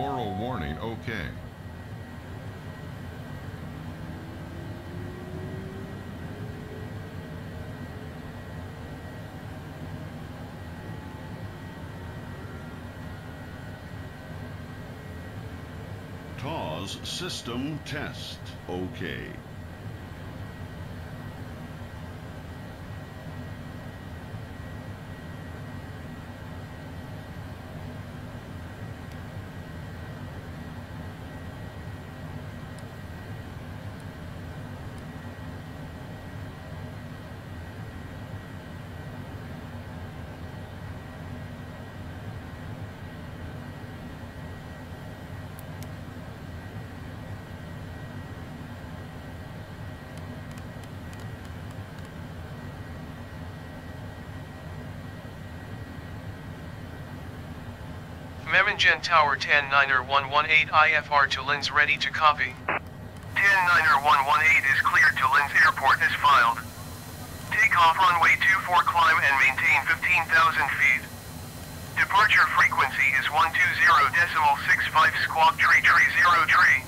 Oral warning, okay. TAWS system test, okay. Memmingen Tower 109er118 IFR to Linz ready to copy. 109er118 is cleared to Linz Airport as filed. Takeoff runway 24 climb and maintain 15,000 feet. Departure frequency is 120.65 squawk tree 0 tree.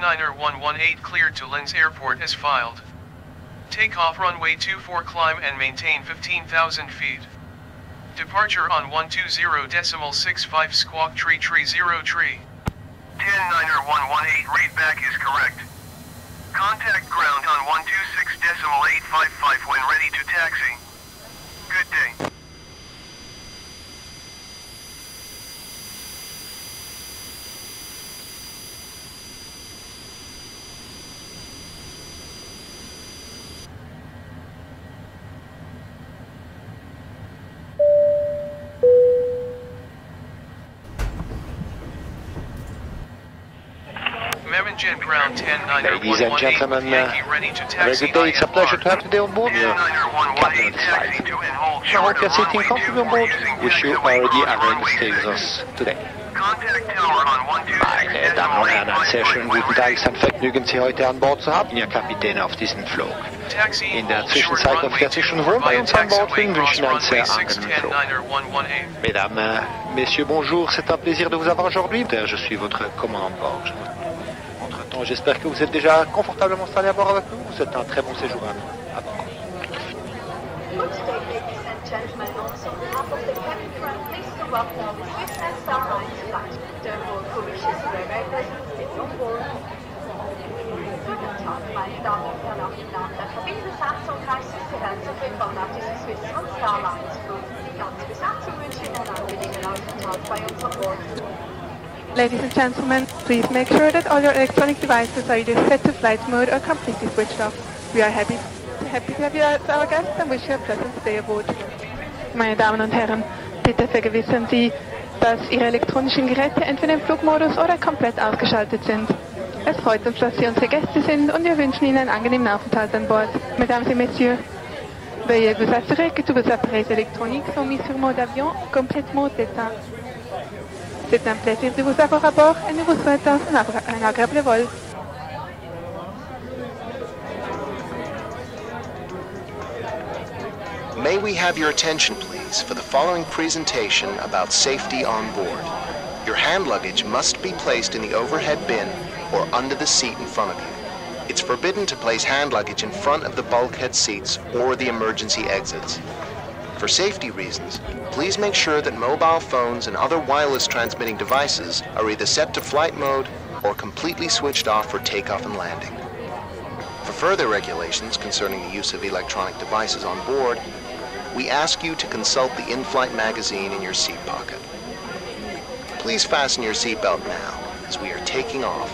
Niner 118 cleared to Linz Airport as filed. Takeoff runway 24 climb and maintain 15,000 feet. Departure on 120.65 squawk tree 0 tree. 109er 118 read back is correct. Contact ground on 126.855 when ready to taxi. Good day. Ladies and gentlemen, very good day. It's a pleasure to have today on board. Captain of this flight. I hope you're sitting comfortably on board. Wish you already arranged stays us today. Meine Damen und Herren, einen sehr schönen guten Tag. Es ist ein Vergnügen, Sie heute an Bord zu haben, Ihr Kapitän auf diesem Flug. In der Zwischenzeit auf der Zwischenwohn bei uns an Bord. Wir wünschen einen sehr angenehmen Flug. Mesdames, Messieurs, bonjour. C'est un plaisir de vous avoir aujourd'hui. Je suis votre commandant de bord. Entre-temps, j'espère que vous êtes déjà confortablement installés à bord avec nous. Vous souhaite un très bon séjour à bord. Meine Damen und Herren, auch im Namen der Kabinenbesatzung heißt es Sie herzlich willkommen auf diesem Swiss und Starlines Flug. Die ganze Besatzung wünscht Ihnen einen angenehmen Aufenthalt bei uns an Bord. Ladies and gentlemen, please make sure that all your electronic devices are either set to flight mode or completely switched off. We are happy to have you as our guests and wish you a pleasant stay aboard. Meine Damen und Herren, bitte vergewissern Sie, dass Ihre elektronischen Geräte entweder im Flugmodus oder komplett ausgeschaltet sind. Es freut uns, dass Sie unsere Gäste sind und wir wünschen Ihnen einen angenehmen Aufenthalt an Bord. Mesdames et messieurs, veuillez vous assurer que tous vos appareils électroniques sont mis sur mode avion complètement éteints. C'est un plaisir de vous avoir à bord et nous vous souhaitons un agréable vol. May we have your attention, please, for the following presentation about safety on board. Your hand luggage must be placed in the overhead bin or under the seat in front of you. It's forbidden to place hand luggage in front of the bulkhead seats or the emergency exits. For safety reasons, please make sure that mobile phones and other wireless transmitting devices are either set to flight mode or completely switched off for takeoff and landing. For further regulations concerning the use of electronic devices on board, we ask you to consult the in-flight magazine in your seat pocket. Please fasten your seatbelt now, as we are taking off.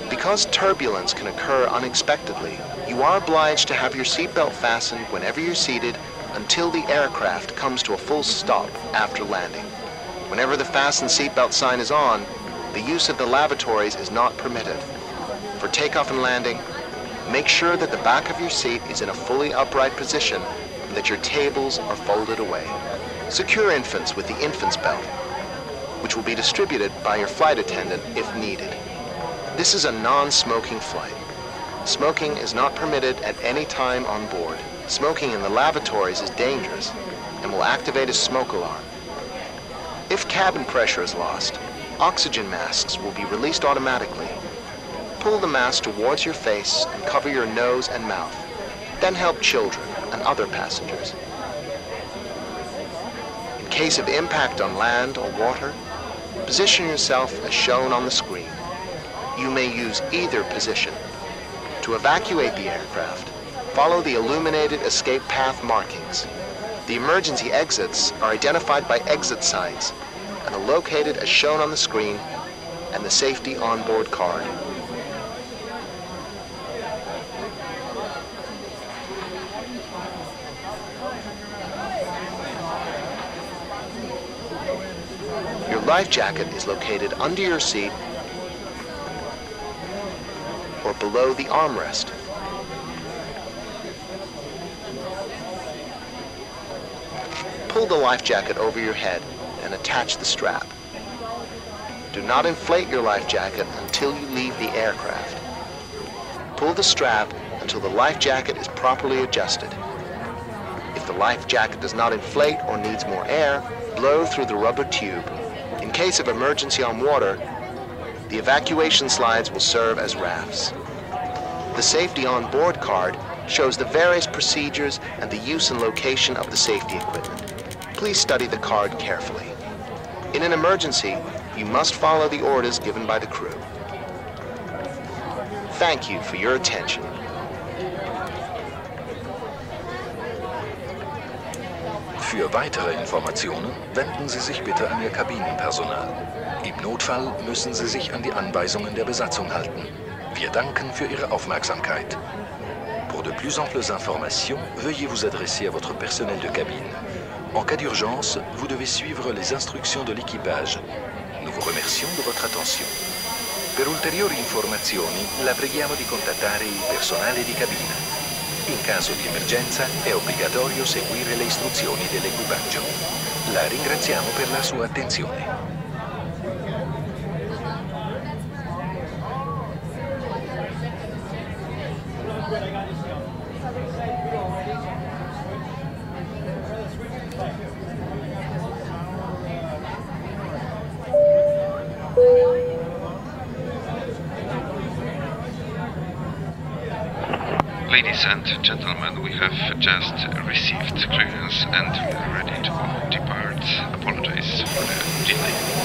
Because turbulence can occur unexpectedly, you are obliged to have your seatbelt fastened whenever you're seated until the aircraft comes to a full stop after landing. Whenever the fasten seatbelt sign is on, the use of the lavatories is not permitted. For takeoff and landing, make sure that the back of your seat is in a fully upright position and that your tables are folded away. Secure infants with the infant's belt. which will be distributed by your flight attendant if needed. This is a non-smoking flight. Smoking is not permitted at any time on board. Smoking in the lavatories is dangerous and will activate a smoke alarm. If cabin pressure is lost, oxygen masks will be released automatically. Pull the mask towards your face and cover your nose and mouth. Then help children and other passengers. In case of impact on land or water, position yourself as shown on the screen. You may use either position. To evacuate the aircraft, follow the illuminated escape path markings. The emergency exits are identified by exit signs and are located as shown on the screen and the safety onboard card. Your life jacket is located under your seat or below the armrest. Pull the life jacket over your head and attach the strap. Do not inflate your life jacket until you leave the aircraft. Pull the strap until the life jacket is properly adjusted. If the life jacket does not inflate or needs more air, blow through the rubber tube. In case of emergency on water, the evacuation slides will serve as rafts. The safety on board card shows the various procedures and the use and location of the safety equipment. Please study the card carefully. In an emergency, you must follow the orders given by the crew. Thank you for your attention. Für weitere Informationen wenden Sie sich bitte an Ihr Kabinenpersonal. Im Notfall müssen Sie sich an die Anweisungen der Besatzung halten. Wir danken für Ihre Aufmerksamkeit. Pour de plus amples informations, veuillez vous adresser à votre personnel de cabine. En cas d'urgence, vous devez suivre les instructions de l'équipage. Nous vous remercions de votre attention. Per ulteriori informazioni, la preghiamo di contattare il personale di cabina. In caso di emergenza, è obbligatorio seguire le istruzioni dell'equipaggio. La ringraziamo per la sua attenzione. Ladies and gentlemen, we have just received clearance and we are ready to depart. Apologize for the delay.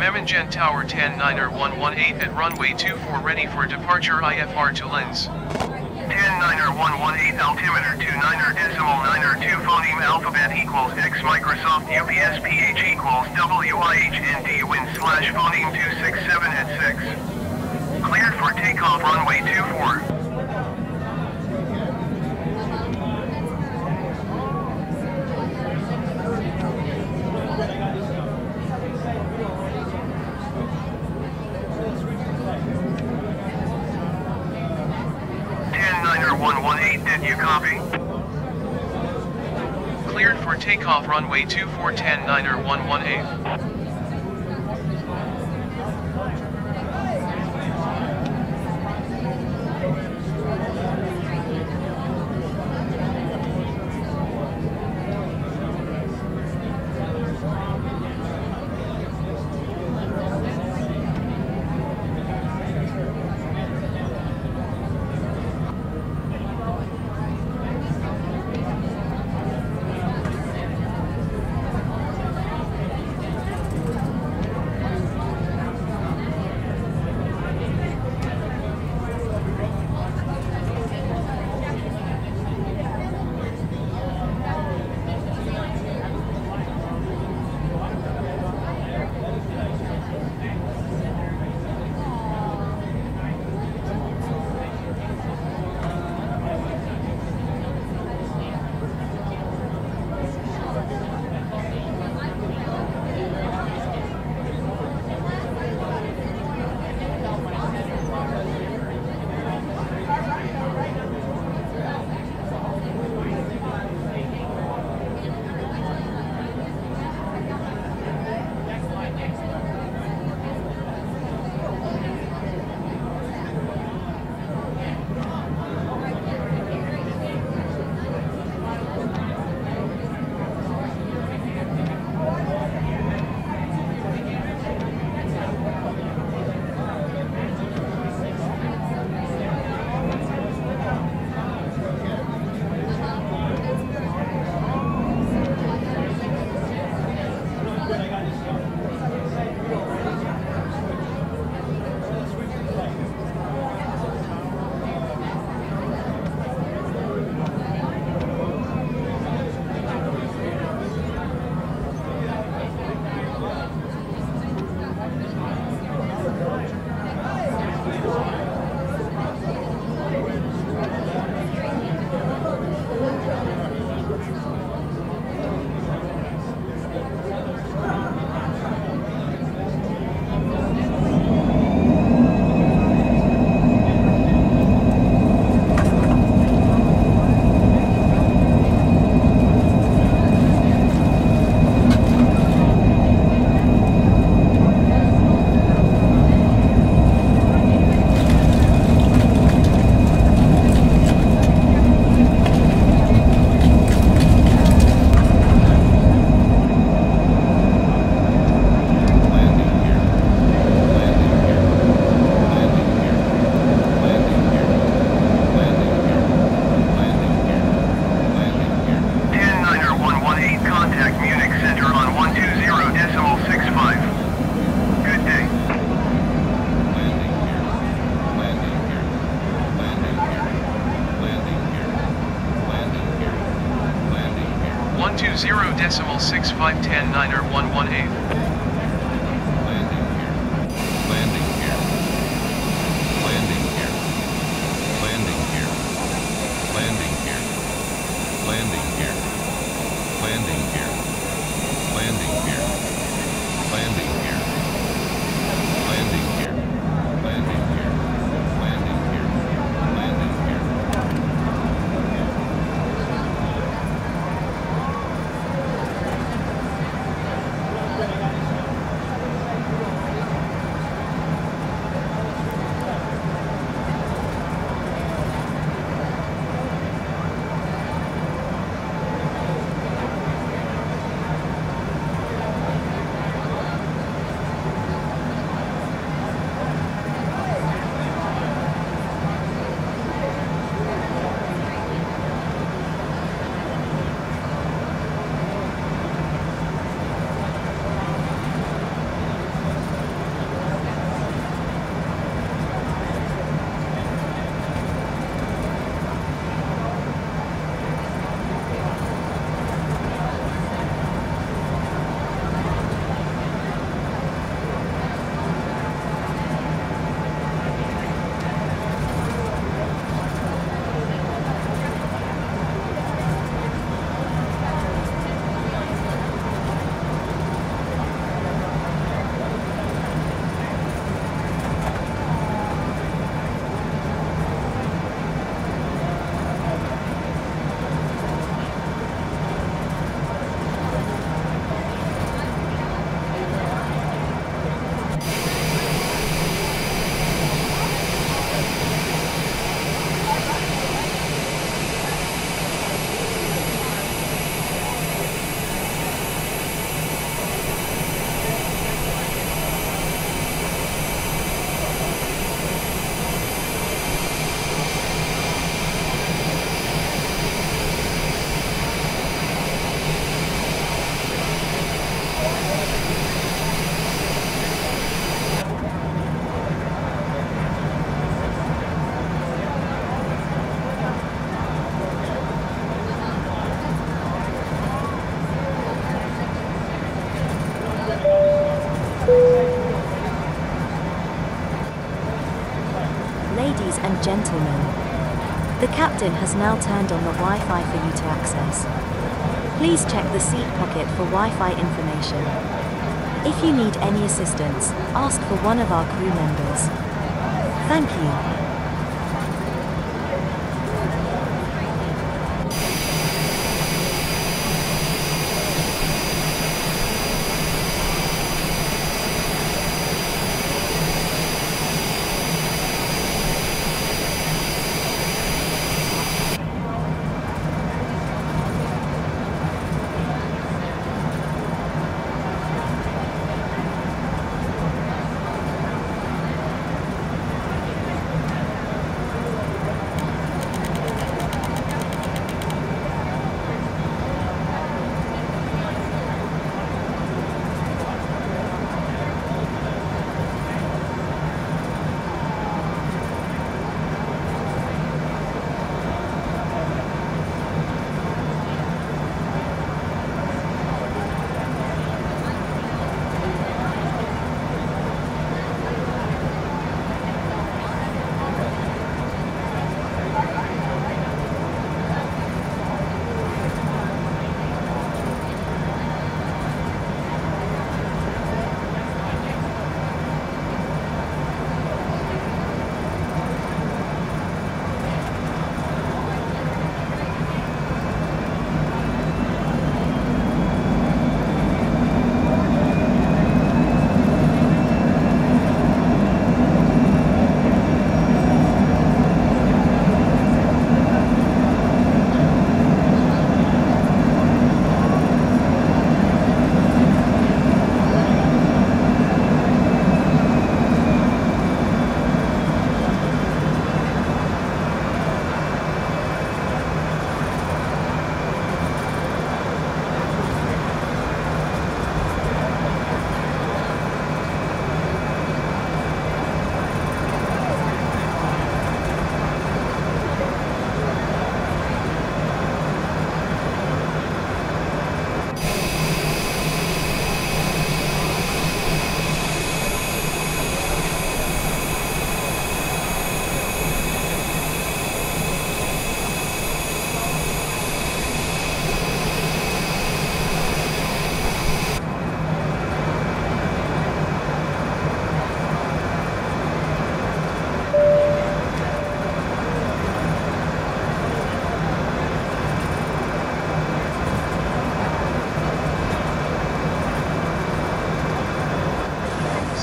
Memmingen Tower 109er118 at runway 24 ready for departure IFR to Linz. 109er118 altimeter 29er.9er2 phoneme alphabet equals X Microsoft UPS PH equals WIHND wind / phoneme 267 at 6. Cleared for takeoff runway 24. Did you copy? Cleared for takeoff runway 24 109er118. and gentlemen, the captain has now turned on the Wi-Fi for you to access. Please check the seat pocket for Wi-Fi information. If you need any assistance, ask for one of our crew members. Thank you.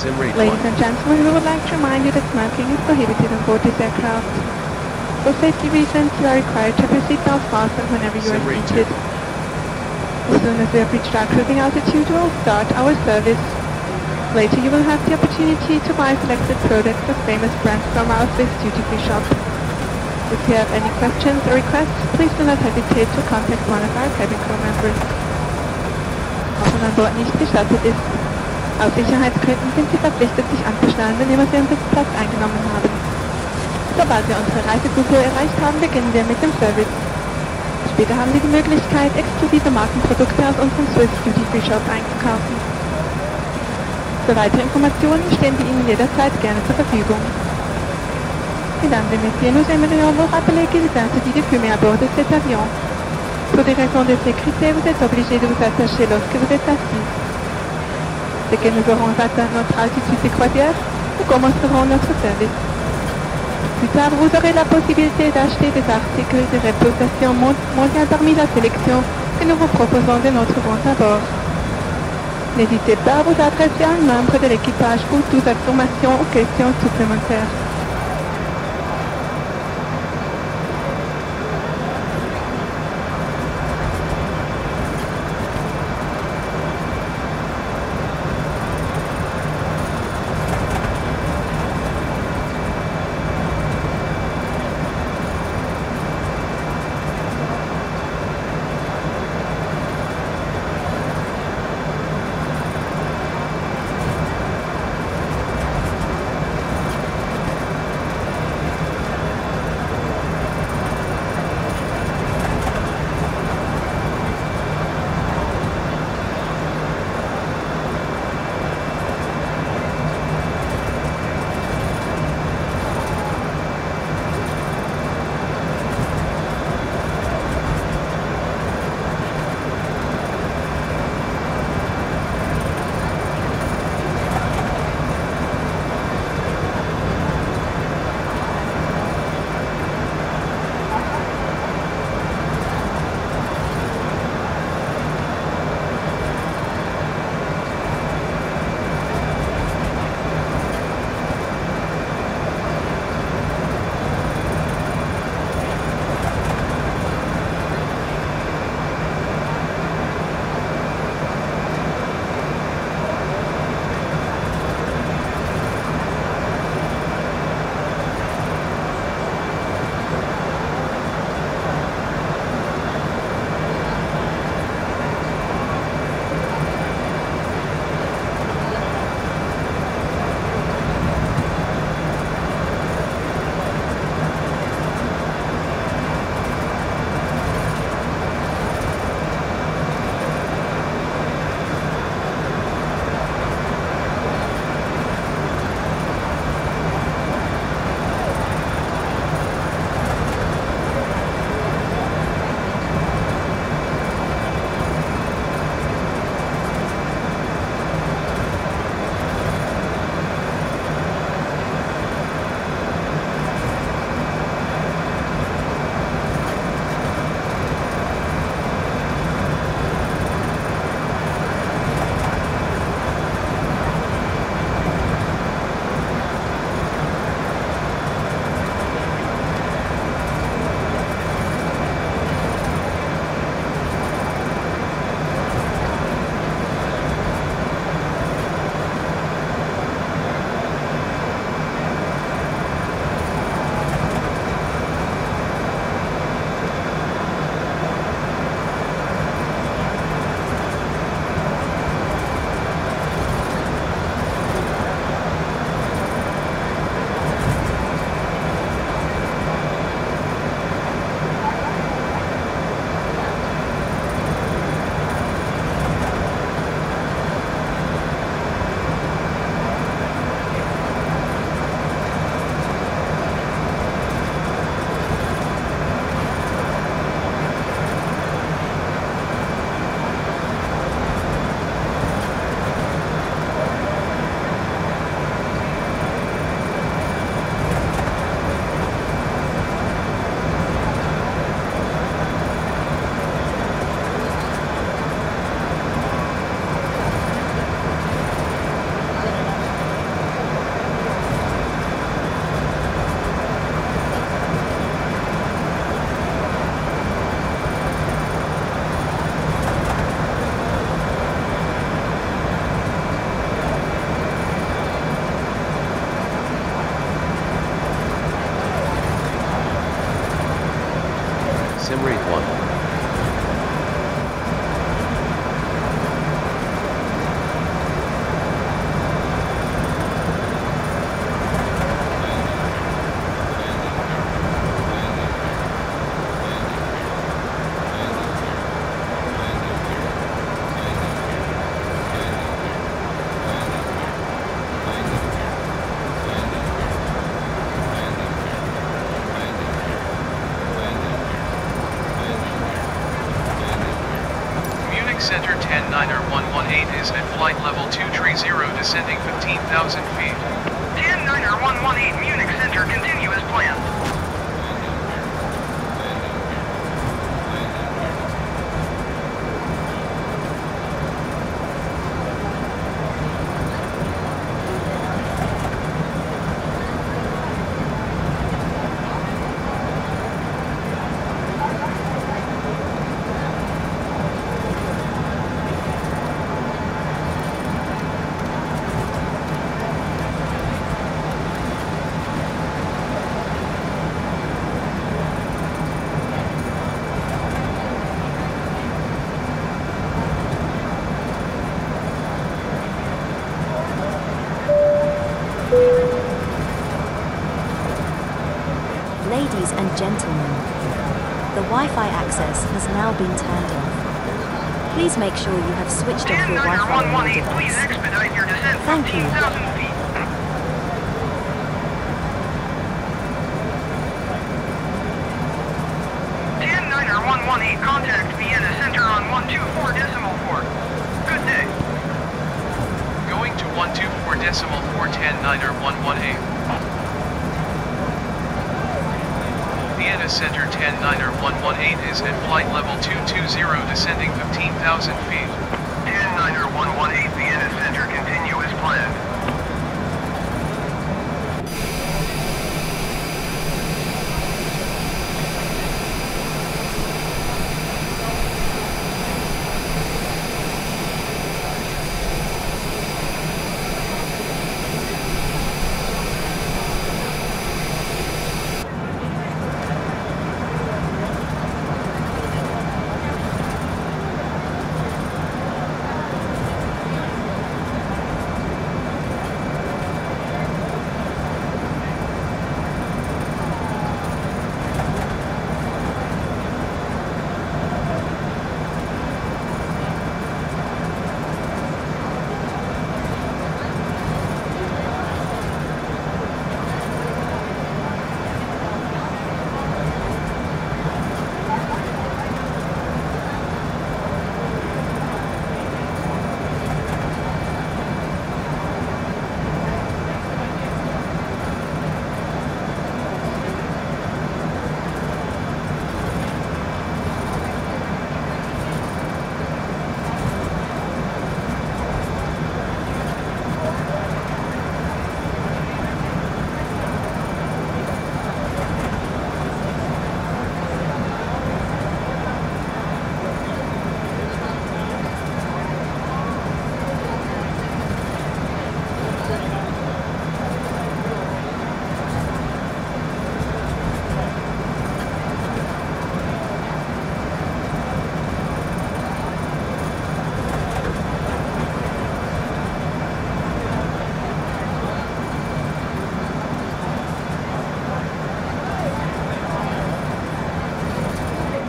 Ladies and gentlemen, we would like to remind you that smoking is prohibited on board this aircraft. For safety reasons, you are required to have your seatbelt fastened whenever you are seated. As soon as we have reached our cruising altitude, we will start our service. Later, you will have the opportunity to buy selected products of famous brands from our Swiss duty-free shop. If you have any questions or requests, please do not hesitate to contact one of our cabin crew members. Was an Bord nicht gestattet ist. Aus Sicherheitsgründen sind Sie verpflichtet, sich anzuschnallen, wenn immer Sie Ihren Sitzplatz eingenommen haben. Sobald wir unsere Reisekultur erreicht haben, beginnen wir mit dem Service. Später haben Sie die Möglichkeit, exklusive Markenprodukte aus unserem Swiss Duty Free Shop einzukaufen. Für weitere Informationen stehen wir Ihnen jederzeit gerne zur Verfügung. Mesdames et messieurs, nous aimerions vous rappeler qu'il est interdit de fumer à bord de cet avion. Pour des raisons de sécurité, vous êtes obligé de vous attacher lorsque vous êtes assis. Dès que nous aurons atteint notre altitude de croisière, nous commencerons notre service. Plus tard, vous aurez la possibilité d'acheter des articles de réputation mondiale parmi la sélection que nous vous proposons de notre vente à bord. N'hésitez pas à vous adresser à un membre de l'équipage pour toute information ou questions supplémentaires. Munich Center 109er118 is at flight level 230 descending 15,000 feet. 109er118 Munich Center, continue as planned. Ladies and gentlemen, the Wi-Fi access has now been turned off. Please make sure you have switched off your Wi-Fi on your device. Please expedite your descent. Thank you. 15,000 feet. Contact Vienna Center on 124.4. Good day. Going to 124.4 109er118. Vienna Center 109er118 is at flight level 220 descending 15,000 feet. 109er118 Vienna Center, continue as planned.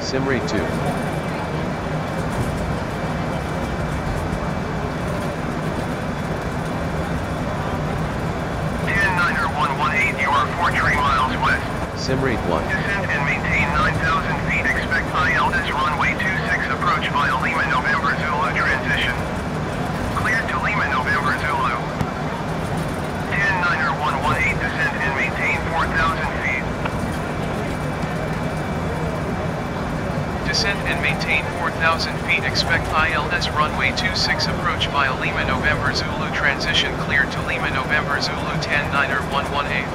Simrate 2. 109er118, you are 43 miles west. Simrate 1. Descend and maintain 9,000 feet. Expect ILS runway 26 approach via Lima November Zulu transition. Cleared to Lima November Zulu. 109er118, descend and maintain 4,000 feet. Descend and maintain 4,000 feet. Expect ILS runway 26 approach via Lima November Zulu transition. Cleared to Lima November Zulu 109er118.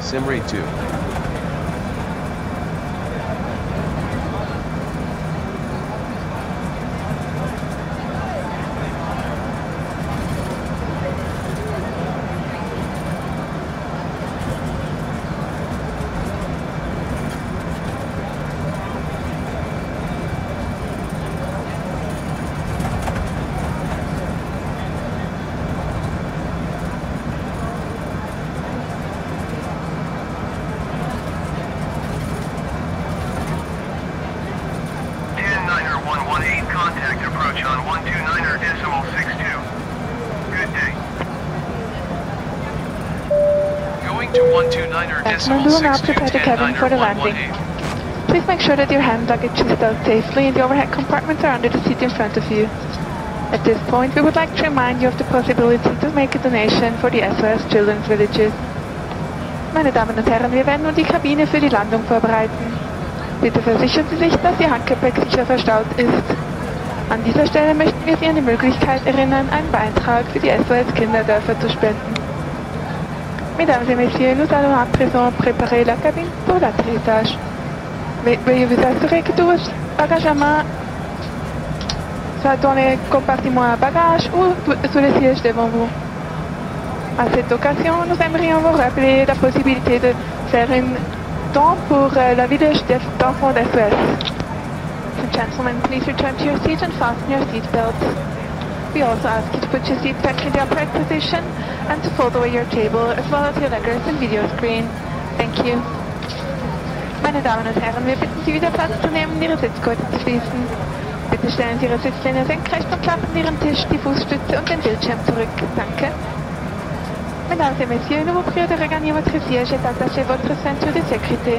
Simrate 2. Contact approach on 129.62. Good day. Going to 129.62. We will now prepare the cabin for the landing. Please make sure that your hand luggage is stowed safely and the overhead compartments are under the seat in front of you. At this point, we would like to remind you of the possibility to make a donation for the SOS Children's Villages. Meine Damen und Herren, wir werden nun die Kabine für die Landung vorbereiten. Bitte versichern Sie sich, dass Ihr Handgepäck sicher verstaut ist. An dieser Stelle möchten wir Sie an die Möglichkeit erinnern, einen Beitrag für die SOS Kinderdörfer zu spenden. Mesdames et messieurs, nous allons à présent préparer la cabine pour l'atterrissage. Veuillez vous assurer que tous vos bagages à main soient dans les compartiments à bagages ou sous les sièges devant vous. À cette occasion, nous aimerions vous rappeler la possibilité de faire une don pour la village d'enfants d'SOS. Gentlemen, please return to your seat and fasten your seat belts. We also ask you to put your seat back in the upright position and to fold away your table as well as your leggers and video screen. Thank you. Meine Damen und Herren, wir bitten Sie wieder Platz zu nehmen und Ihre Sitzgurte zu schließen. Bitte stellen Sie Ihre Sitzlehne senkrecht und klappen Ihren Tisch, die Fußstütze und den Bildschirm zurück. Danke. Mesdames et messieurs, nous vous prions de regagner votre siège et d'attacher votre ceinture de sécurité.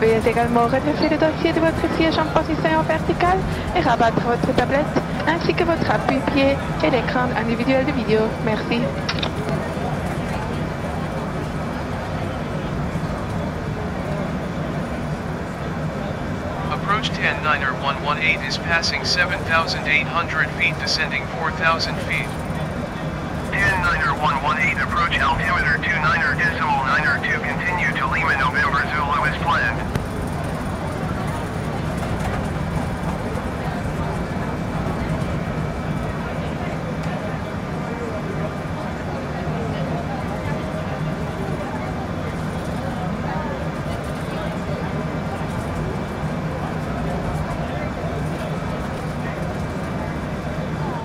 Veuillez également redresser le dossier de votre siège en position verticale et rabattre votre tablette ainsi que votre appui-pied et l'écran individuel de vidéo. Merci. Approach 109er 118 is passing 7,800 feet, descending 4,000 feet. 109er 118, approach altimeter 29er.9er2, continue to Lima November Zulu as planned.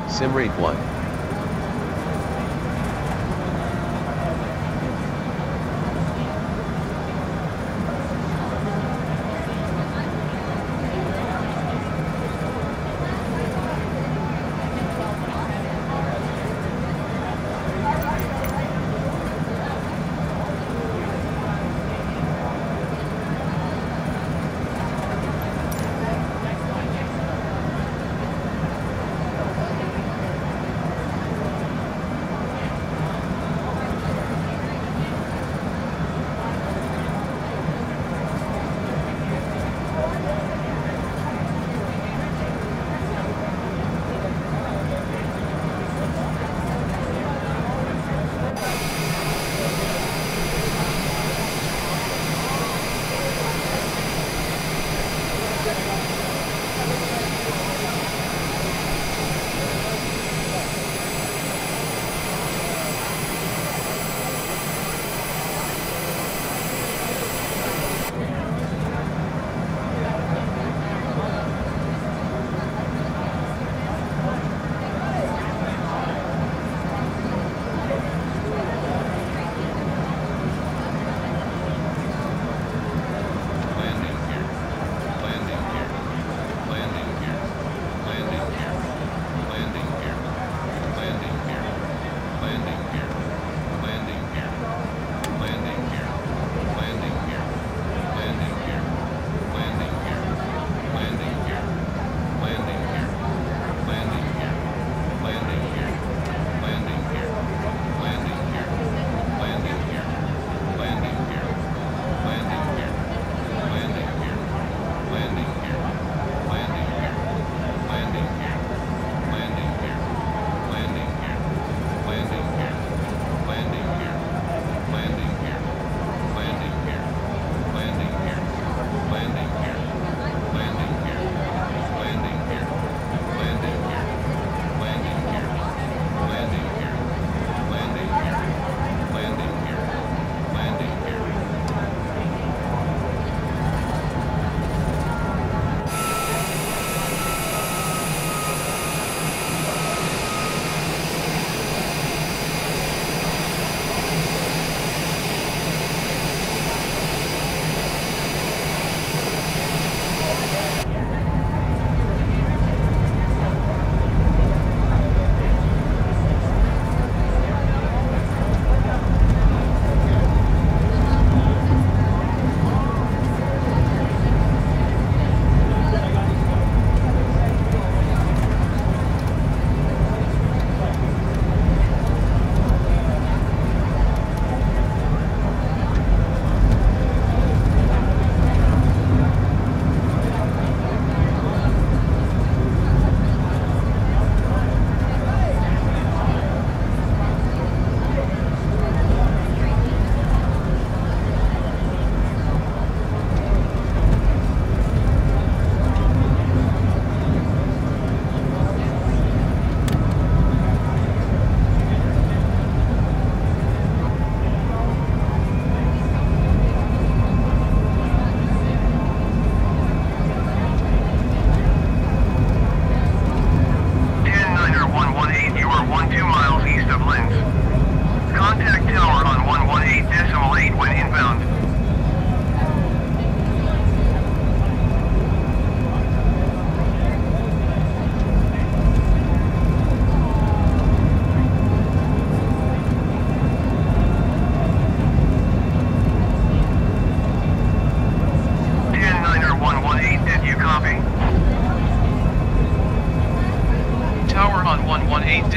Simrate 1.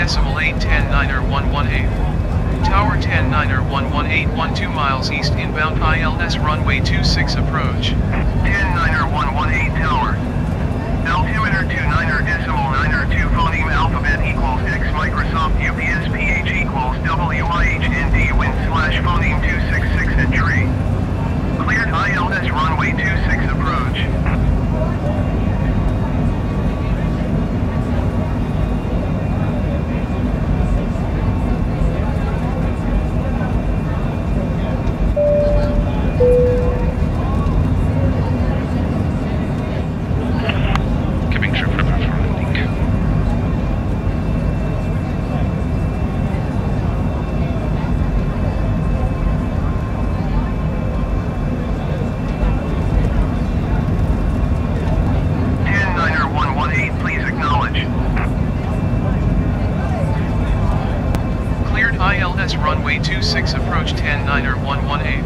10.8, Tower 10.9, 12 miles east inbound ILS runway 26 approach. 10.9, Tower. Altimeter 29.9, phoneme alphabet equals X Microsoft UPS PH equals WIHND wind / phoneme 266 at tree. Cleared ILS runway 26 approach. ILS runway 26 approach 10.9, 118.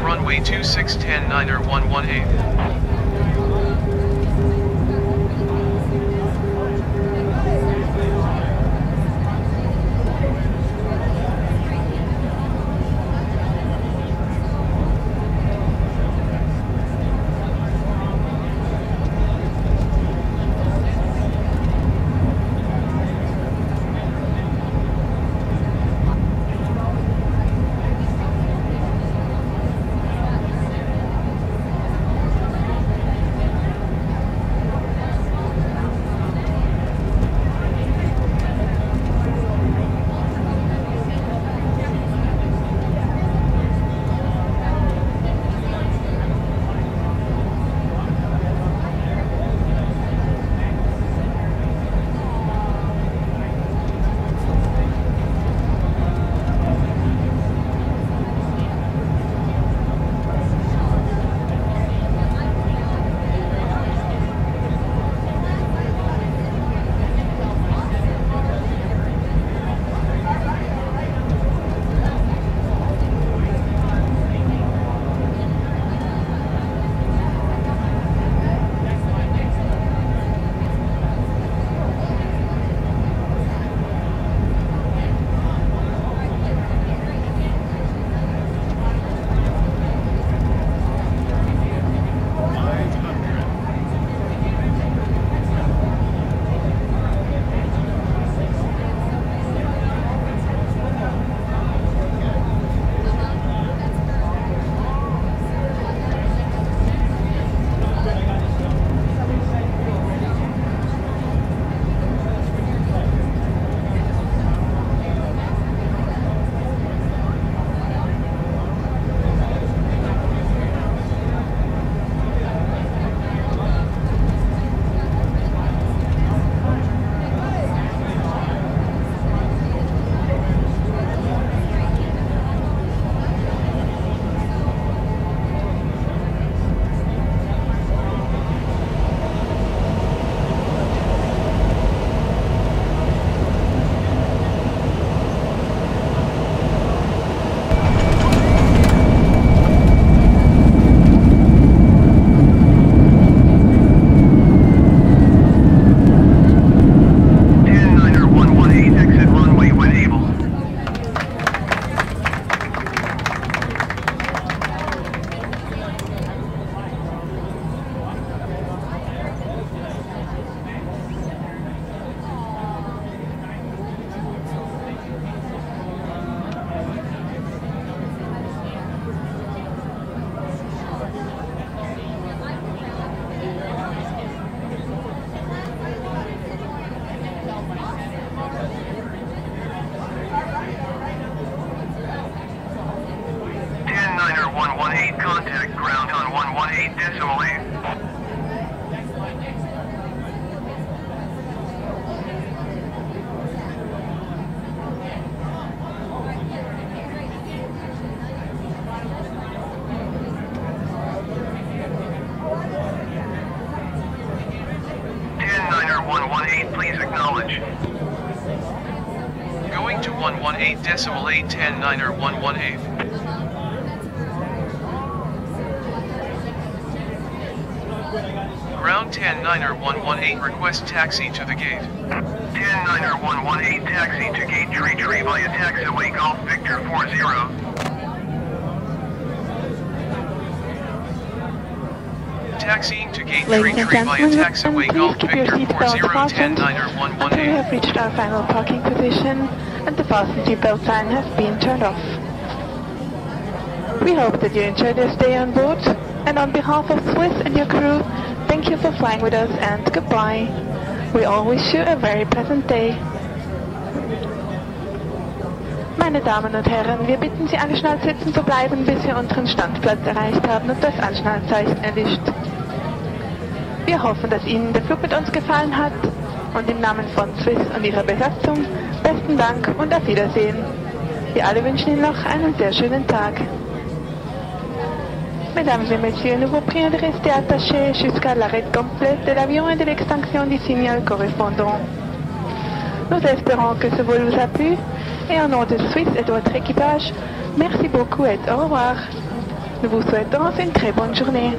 Runway 26 10.9 118. Ground on 118.8. Please acknowledge. Going to 118.8, 10-9er 118. Ground 10-9er 118, request taxi to the gate. 10-9er 118, taxi to gate Tree via taxiway Golf Victor 40. Taxiing to gate Ladies and via gentlemen, taxiway please Golf keep your Victor 40, seatbelts fastened 10-9er until we 118. have reached our final parking position and the fasten seatbelt sign has been turned off. We hope that you enjoyed your stay on board, and on behalf of Swiss and your crew, thank you for flying with us and goodbye. We all wish you a very pleasant day. Meine Damen und Herren, wir bitten Sie, angeschnallt sitzen zu bleiben, bis wir unseren Standplatz erreicht haben und das Anschnallzeichen erlischt. Wir hoffen, dass Ihnen der Flug mit uns gefallen hat und im Namen von Swiss und ihrer Besatzung besten Dank und auf Wiedersehen. Wir alle wünschen Ihnen noch einen sehr schönen Tag. Mesdames et messieurs, nous vous prions de rester attachés jusqu'à l'arrêt complet de l'avion et de l'extinction du signal correspondant. Nous espérons que ce vol vous a plu et au nom de Swiss et de votre équipage, merci beaucoup et au revoir. Nous vous souhaitons une très bonne journée.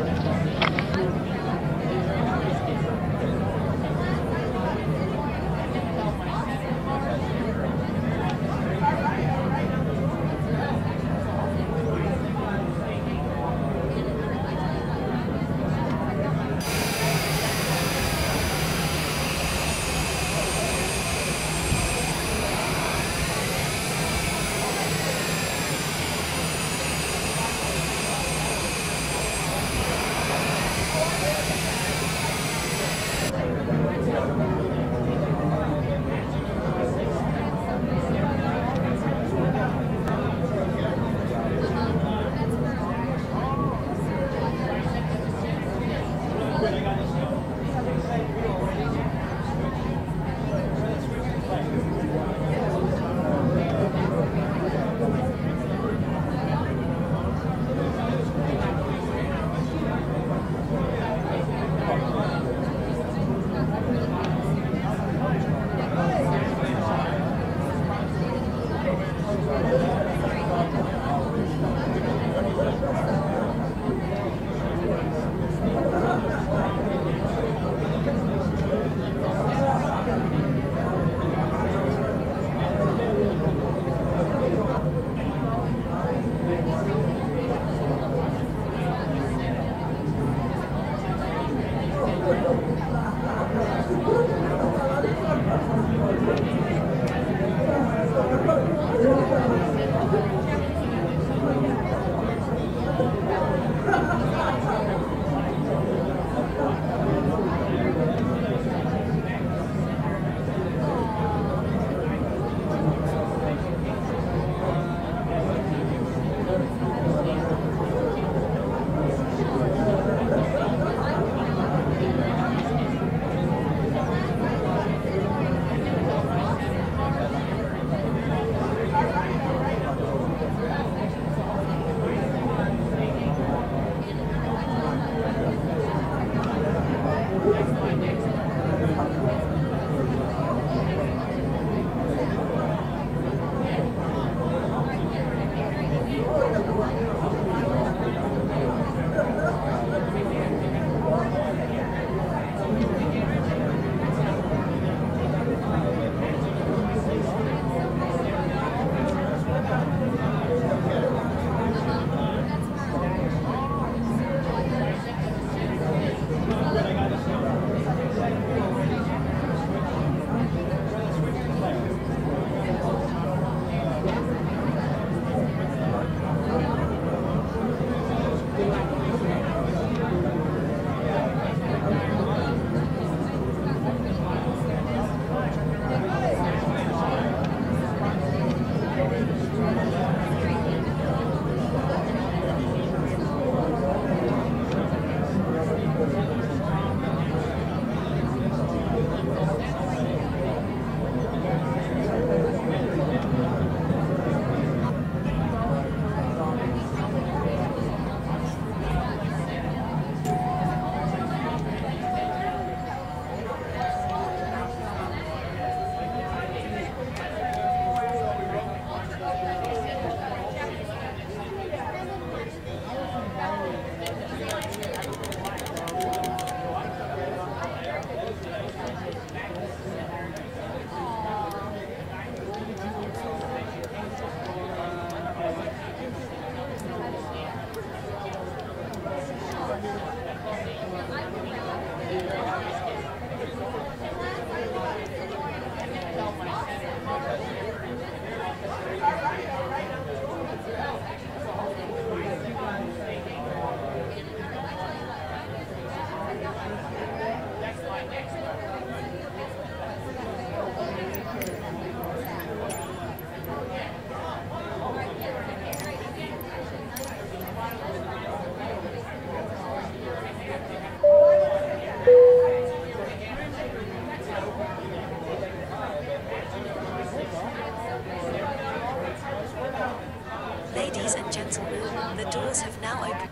Ladies and gentlemen, the doors have now opened.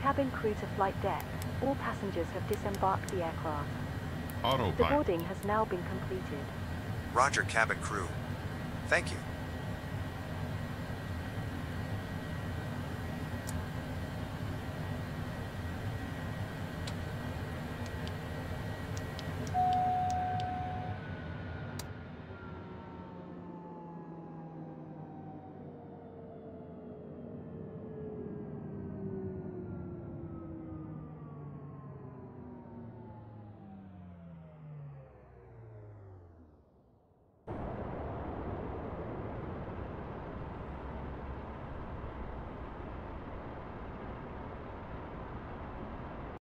Cabin crew to flight deck. All passengers have disembarked the aircraft. The Autopilot. boarding has now been completed. Roger, cabin crew. Thank you.